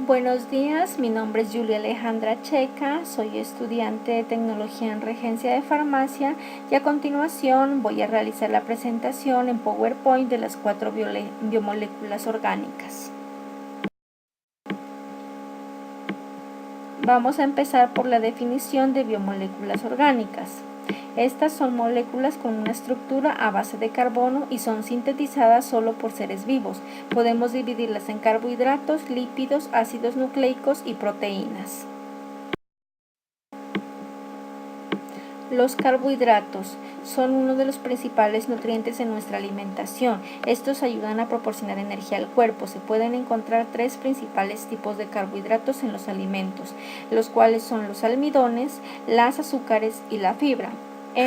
Buenos días, mi nombre es Julia Alejandra Checa, soy estudiante de Tecnología en Regencia de Farmacia y a continuación voy a realizar la presentación en PowerPoint de las 4 biomoléculas orgánicas. Vamos a empezar por la definición de biomoléculas orgánicas. Estas son moléculas con una estructura a base de carbono y son sintetizadas solo por seres vivos. Podemos dividirlas en carbohidratos, lípidos, ácidos nucleicos y proteínas. Los carbohidratos son uno de los principales nutrientes en nuestra alimentación. Estos ayudan a proporcionar energía al cuerpo. Se pueden encontrar 3 principales tipos de carbohidratos en los alimentos, los cuales son los almidones, las azúcares y la fibra.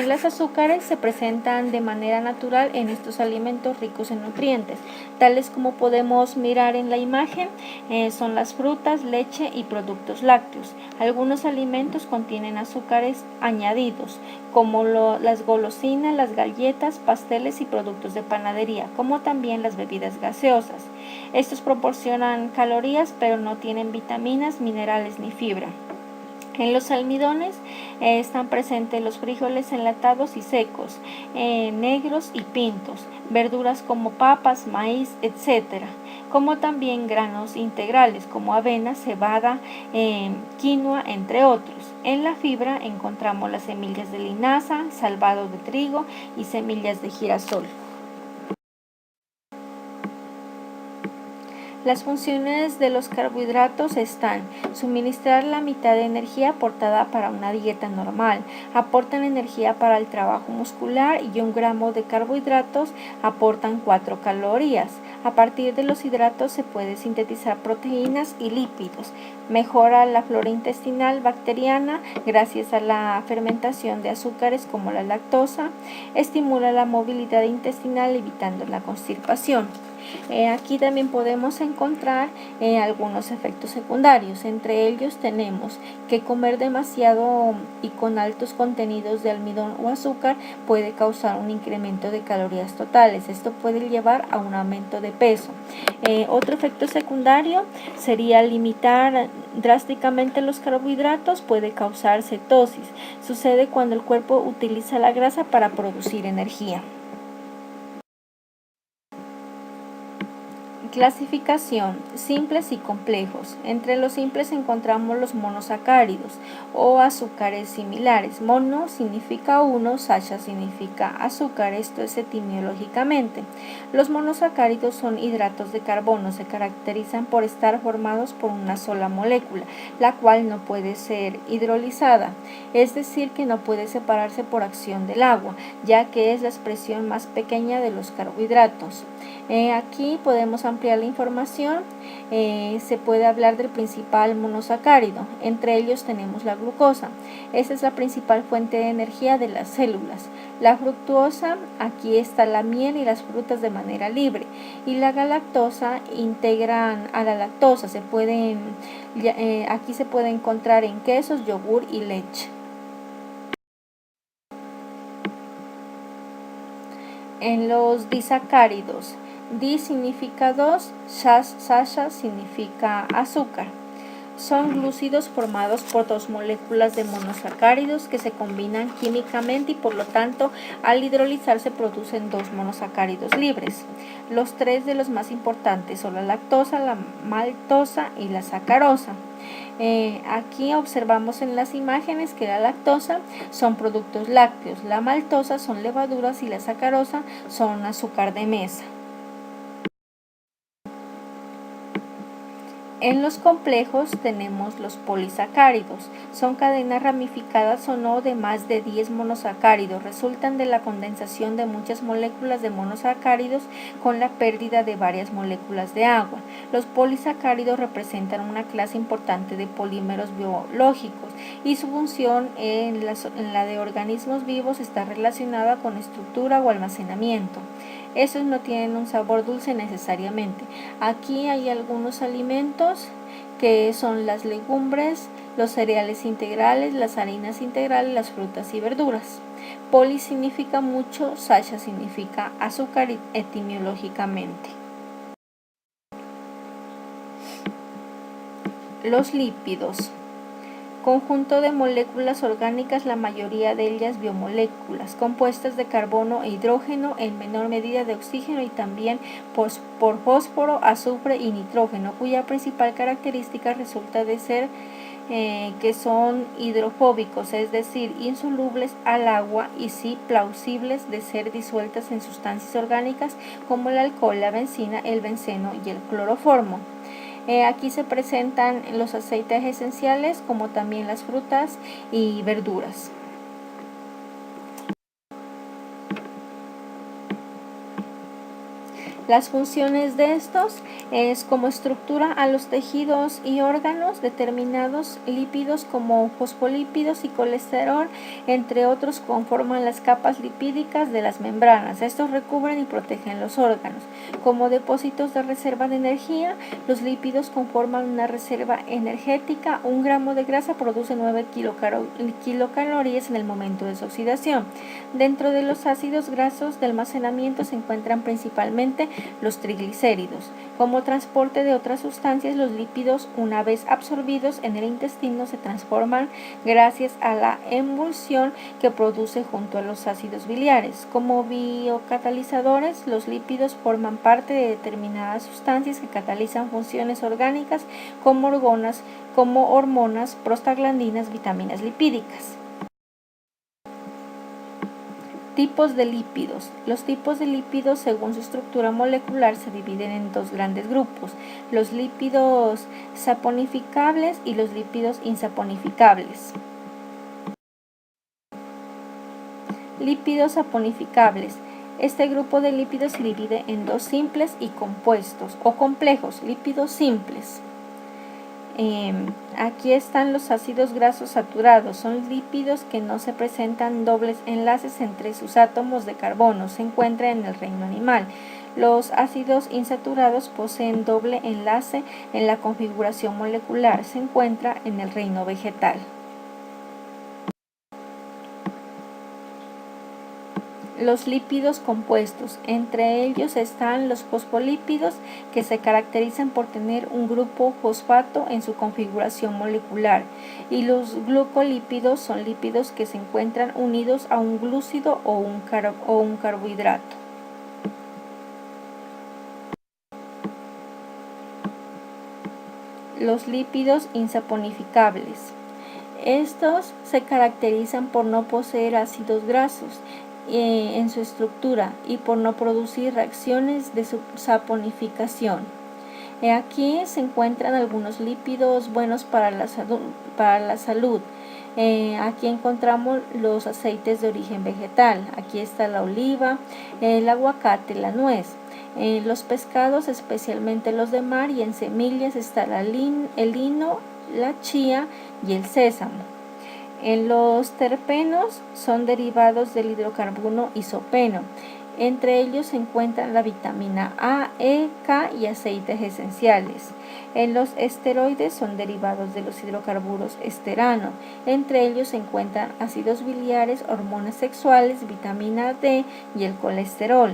Las azúcares se presentan de manera natural en estos alimentos ricos en nutrientes, tales como podemos mirar en la imagen, son las frutas, leche y productos lácteos. Algunos alimentos contienen azúcares añadidos, como las golosinas, las galletas, pasteles y productos de panadería, como también las bebidas gaseosas. Estos proporcionan calorías, pero no tienen vitaminas, minerales ni fibra. En los almidones están presentes los frijoles enlatados y secos, negros y pintos, verduras como papas, maíz, etc., como también granos integrales como avena, cebada, quinoa, entre otros. En la fibra encontramos las semillas de linaza, salvado de trigo y semillas de girasol. Las funciones de los carbohidratos están: suministrar la mitad de energía aportada para una dieta normal, aportan energía para el trabajo muscular y 1 gramo de carbohidratos aportan 4 calorías. A partir de los hidratos se puede sintetizar proteínas y lípidos. Mejora la flora intestinal bacteriana gracias a la fermentación de azúcares como la lactosa. Estimula la movilidad intestinal evitando la constipación. Aquí también podemos encontrar algunos efectos secundarios. Entre ellos tenemos que comer demasiado y con altos contenidos de almidón o azúcar puede causar un incremento de calorías totales. Esto puede llevar a un aumento de peso. Otro efecto secundario sería limitar drásticamente los carbohidratos, puede causar cetosis. Sucede cuando el cuerpo utiliza la grasa para producir energía. Clasificación: simples y complejos. Entre los simples encontramos los monosacáridos o azúcares similares. Mono significa uno, sacha significa azúcar, esto es etimológicamente. Los monosacáridos son hidratos de carbono, se caracterizan por estar formados por una sola molécula, la cual no puede ser hidrolizada, es decir, que no puede separarse por acción del agua, ya que es la expresión más pequeña de los carbohidratos. Aquí podemos ampliar la información. Se puede hablar del principal monosacárido. Entre ellos tenemos la glucosa. Esa es la principal fuente de energía de las células. La fructuosa, aquí está la miel y las frutas de manera libre. Y la galactosa integran a la lactosa. Aquí se puede encontrar en quesos, yogur y leche. En los disacáridos, di significa 2, sacha significa azúcar. Son glúcidos formados por 2 moléculas de monosacáridos que se combinan químicamente y por lo tanto al hidrolizarse producen 2 monosacáridos libres. Los 3 de los más importantes son la lactosa, la maltosa y la sacarosa. Aquí observamos en las imágenes que la lactosa son productos lácteos, la maltosa son levaduras y la sacarosa son azúcar de mesa. En los complejos tenemos los polisacáridos. Son cadenas ramificadas o no de más de 10 monosacáridos. Resultan de la condensación de muchas moléculas de monosacáridos con la pérdida de varias moléculas de agua. Los polisacáridos representan una clase importante de polímeros biológicos y su función en la de organismos vivos está relacionada con estructura o almacenamiento. Esos no tienen un sabor dulce necesariamente. Aquí hay algunos alimentos que son las legumbres, los cereales integrales, las harinas integrales, las frutas y verduras. Poli significa mucho, sacha significa azúcar etimológicamente. Los lípidos. Conjunto de moléculas orgánicas, la mayoría de ellas biomoléculas, compuestas de carbono e hidrógeno, en menor medida de oxígeno y también por fósforo, azufre y nitrógeno, cuya principal característica resulta de ser que son hidrofóbicos, es decir, insolubles al agua, y sí plausibles de ser disueltas en sustancias orgánicas como el alcohol, la benzina, el benceno y el cloroformo. Aquí se presentan los aceites esenciales, como también las frutas y verduras. Las funciones de estos es como estructura a los tejidos y órganos, determinados lípidos como fosfolípidos y colesterol, entre otros, conforman las capas lipídicas de las membranas. Estos recubren y protegen los órganos. Como depósitos de reserva de energía, los lípidos conforman una reserva energética. 1 gramo de grasa produce 9 kilocalorías en el momento de su oxidación. Dentro de los ácidos grasos de almacenamiento se encuentran principalmente los triglicéridos. Como transporte de otras sustancias, los lípidos, una vez absorbidos en el intestino, se transforman gracias a la emulsión que produce junto a los ácidos biliares. Como biocatalizadores, los lípidos forman parte de determinadas sustancias que catalizan funciones orgánicas como hormonas, prostaglandinas, vitaminas lipídicas. Tipos de lípidos. Los tipos de lípidos, según su estructura molecular, se dividen en 2 grandes grupos: los lípidos saponificables y los lípidos insaponificables. Lípidos saponificables. Este grupo de lípidos se divide en 2 simples y compuestos o complejos. Lípidos simples. Aquí están los ácidos grasos saturados. Son lípidos que no se presentan dobles enlaces entre sus átomos de carbono. Se encuentra en el reino animal. Los ácidos insaturados poseen doble enlace en la configuración molecular. Se encuentra en el reino vegetal. Los lípidos compuestos. Entre ellos están los fosfolípidos, que se caracterizan por tener un grupo fosfato en su configuración molecular, y los glucolípidos son lípidos que se encuentran unidos a un glúcido o un carbohidrato. Los lípidos insaponificables. Estos se caracterizan por no poseer ácidos grasos en su estructura y por no producir reacciones de saponificación. Aquí se encuentran algunos lípidos buenos para la salud. Aquí encontramos los aceites de origen vegetal. Aquí está la oliva, el aguacate, la nuez. Los pescados, especialmente los de mar, y en semillas está el lino, la chía y el sésamo. Los terpenos son derivados del hidrocarburo isopeno. Entre ellos se encuentran la vitamina A, E, K y aceites esenciales. Los esteroides son derivados de los hidrocarburos esterano. Entre ellos se encuentran ácidos biliares, hormonas sexuales, vitamina D y el colesterol.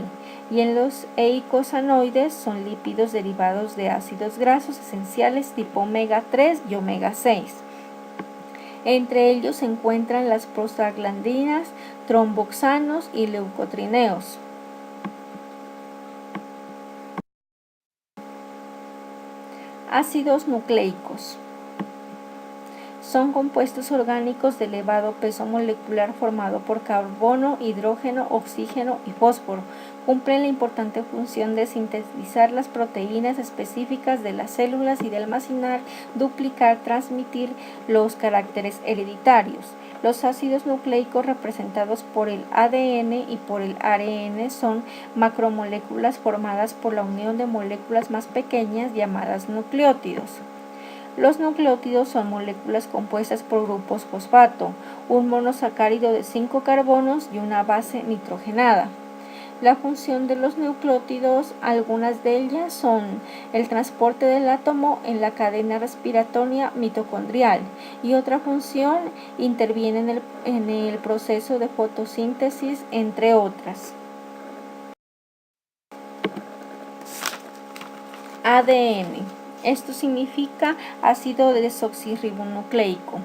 Y los eicosanoides son lípidos derivados de ácidos grasos esenciales tipo omega 3 y omega 6. Entre ellos se encuentran las prostaglandinas, tromboxanos y leucotrienos. Ácidos nucleicos. Son compuestos orgánicos de elevado peso molecular formado por carbono, hidrógeno, oxígeno y fósforo. Cumplen la importante función de sintetizar las proteínas específicas de las células y de almacenar, duplicar, transmitir los caracteres hereditarios. Los ácidos nucleicos, representados por el ADN y por el ARN, son macromoléculas formadas por la unión de moléculas más pequeñas llamadas nucleótidos. Los nucleótidos son moléculas compuestas por grupos fosfato, un monosacárido de 5 carbonos y una base nitrogenada. La función de los nucleótidos, algunas de ellas son el transporte del átomo en la cadena respiratoria mitocondrial, y otra función interviene en el proceso de fotosíntesis, entre otras. ADN. Esto significa ácido desoxirribonucleico.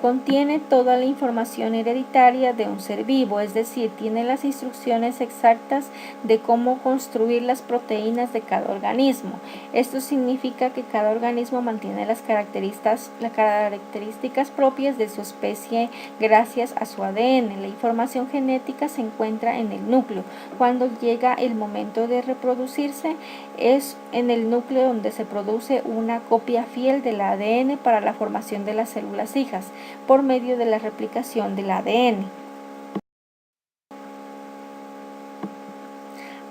Contiene toda la información hereditaria de un ser vivo, es decir, tiene las instrucciones exactas de cómo construir las proteínas de cada organismo. Esto significa que cada organismo mantiene las características propias de su especie gracias a su ADN. La información genética se encuentra en el núcleo. Cuando llega el momento de reproducirse, es en el núcleo donde se produce una copia fiel del ADN para la formación de las células hijas, por medio de la replicación del ADN.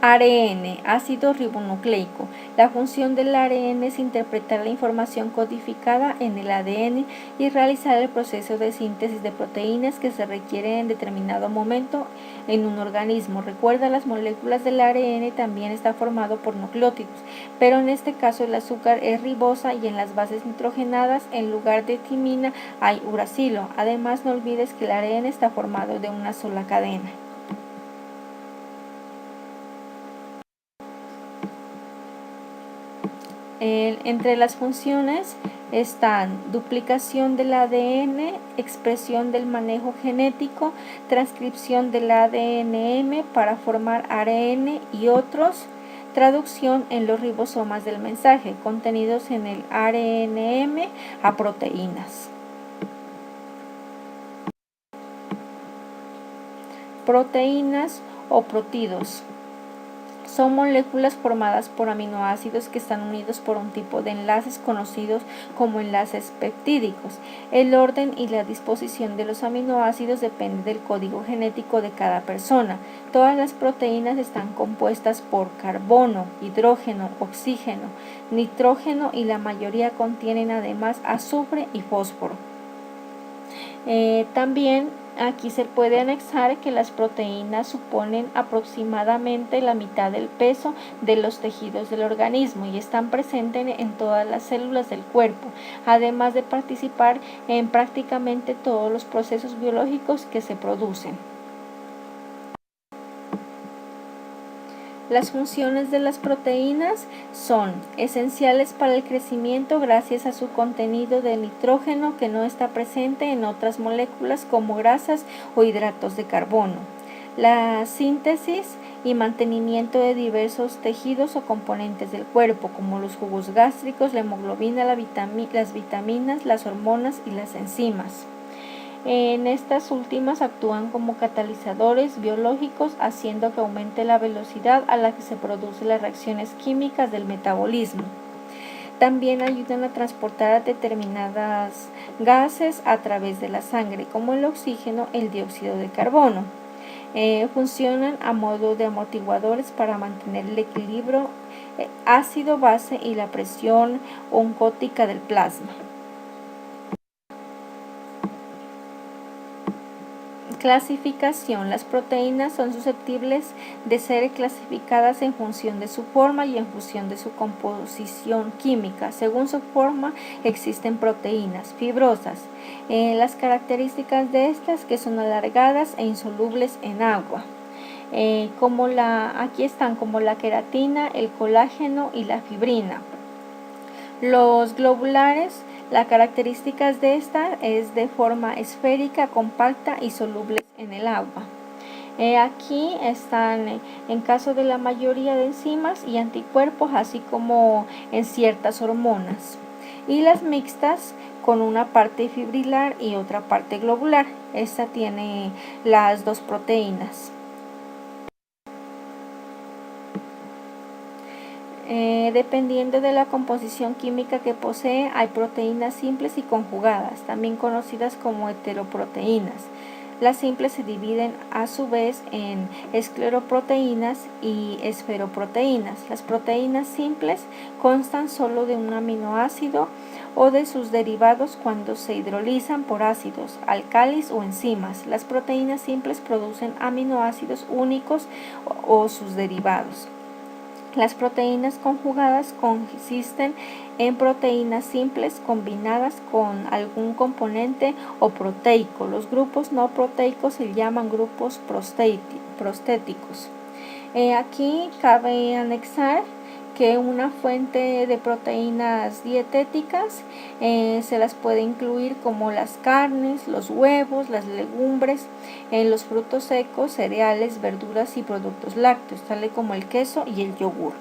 ARN, ácido ribonucleico. La función del ARN es interpretar la información codificada en el ADN y realizar el proceso de síntesis de proteínas que se requieren en determinado momento en un organismo. Recuerda, las moléculas del ARN también está formado por nucleótidos, pero en este caso el azúcar es ribosa y en las bases nitrogenadas en lugar de timina hay uracilo. Además, no olvides que el ARN está formado de una sola cadena. Entre las funciones están duplicación del ADN, expresión del manejo genético, transcripción del ADNM para formar ARN y otros, traducción en los ribosomas del mensaje contenidos en el ARNM a proteínas. Proteínas o protidos. Son moléculas formadas por aminoácidos que están unidos por un tipo de enlaces conocidos como enlaces peptídicos. El orden y la disposición de los aminoácidos depende del código genético de cada persona. Todas las proteínas están compuestas por carbono, hidrógeno, oxígeno, nitrógeno y la mayoría contienen además azufre y fósforo. También aquí se puede anexar que las proteínas suponen aproximadamente la mitad del peso de los tejidos del organismo y están presentes en todas las células del cuerpo, además de participar en prácticamente todos los procesos biológicos que se producen. Las funciones de las proteínas son esenciales para el crecimiento gracias a su contenido de nitrógeno que no está presente en otras moléculas como grasas o hidratos de carbono. La síntesis y mantenimiento de diversos tejidos o componentes del cuerpo, como los jugos gástricos, la hemoglobina, las vitaminas, las hormonas y las enzimas. En estas últimas actúan como catalizadores biológicos, haciendo que aumente la velocidad a la que se producen las reacciones químicas del metabolismo. También ayudan a transportar determinadas gases a través de la sangre, como el oxígeno, el dióxido de carbono. Funcionan a modo de amortiguadores para mantener el equilibrio ácido-base y la presión oncótica del plasma. Clasificación. Las proteínas son susceptibles de ser clasificadas en función de su forma y en función de su composición química. Según su forma, existen proteínas fibrosas. Las características de estas que son alargadas e insolubles en agua. Aquí están como la queratina, el colágeno y la fibrina. Los globulares, las características de esta es de forma esférica, compacta y soluble en el agua. Aquí están en caso de la mayoría de enzimas y anticuerpos, así como en ciertas hormonas. Y las mixtas con una parte fibrilar y otra parte globular. Esta tiene las dos proteínas. Dependiendo de la composición química que posee, hay proteínas simples y conjugadas, también conocidas como heteroproteínas. Las simples se dividen a su vez en escleroproteínas y esferoproteínas. Las proteínas simples constan solo de un aminoácido o de sus derivados cuando se hidrolizan por ácidos, álcalis o enzimas. Las proteínas simples producen aminoácidos únicos o sus derivados. Las proteínas conjugadas consisten en proteínas simples combinadas con algún componente o proteico. Los grupos no proteicos se llaman grupos prostéticos. Aquí cabe anexar que una fuente de proteínas dietéticas se las puede incluir como las carnes, los huevos, las legumbres, los frutos secos, cereales, verduras y productos lácteos, tal como el queso y el yogur.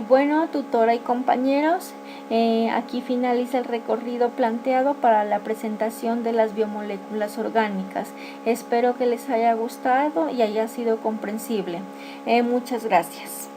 Bueno, tutora y compañeros, aquí finaliza el recorrido planteado para la presentación de las biomoléculas orgánicas. Espero que les haya gustado y haya sido comprensible. Muchas gracias.